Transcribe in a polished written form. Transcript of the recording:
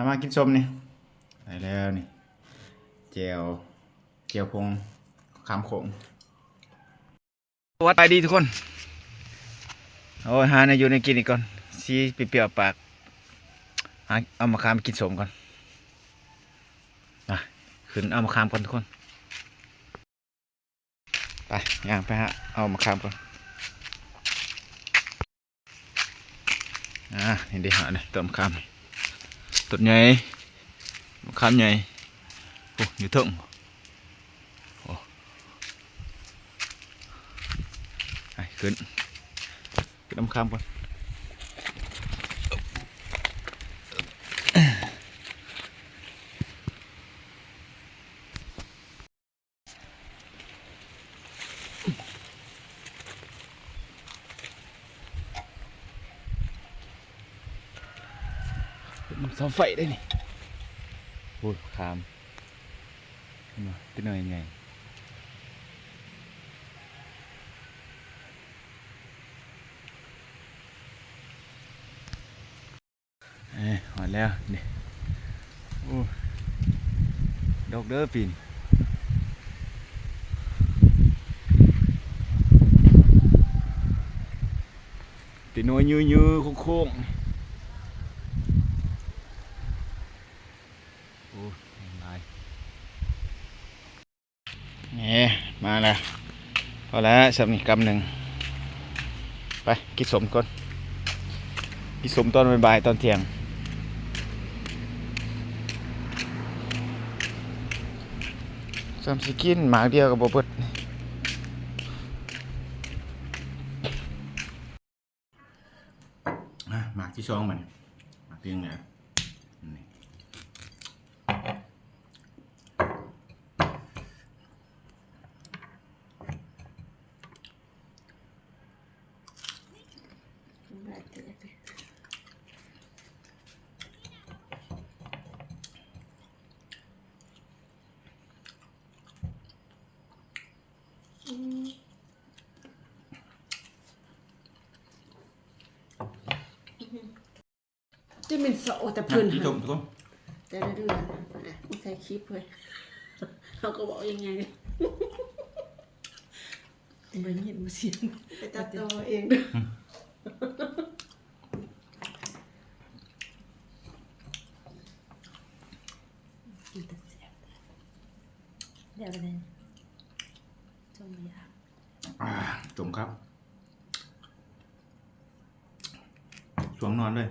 มากินส้มนี่ได้แล้วนี่เจียวพงขามโขงสวัสดีทุกคนโอ้ยหาในอยู่ในกินอีกก่อนซีเปรี้ยวปากเอามาขามกินส้มก่อนมาขึ้นเอามาขามก่อนทุกคนไปย่างไปฮะเอามาขามก่อนนี่ได้หาเลยต้นมะขามต้นใหญ่มะขามใหญ่โอ้อยู่เถิงโอ้ไปขึ้นเอามะขามก่อนมันเสาไฟได้นี่โอ้ยขามมาตัวหน่อยไงหอดแล้วนี่โอ้ดอกเด้อปีนตีน้อยยื้อโค้งโอ้ลายนี่มาแล้วพอแล้วสำนีกำหนึ่งไปกินสมก่อนกินสมตอนบ่ายตอนเที่ยงสามสิกินหมากเดียวกับบ่เบิดหมากที่ช่องมันหมากที่ยังไงจะเป็นโซแต่เพื่อนหัน ทุกคน แต่ละเดือนไม่ใช่คลิปเลยเขาก็บอกยังไงไม่เห็นมาเสียงไปตัดต่อเองด้วยเดี๋ยวไปเลยจมยาจมครับสวงนอนเลย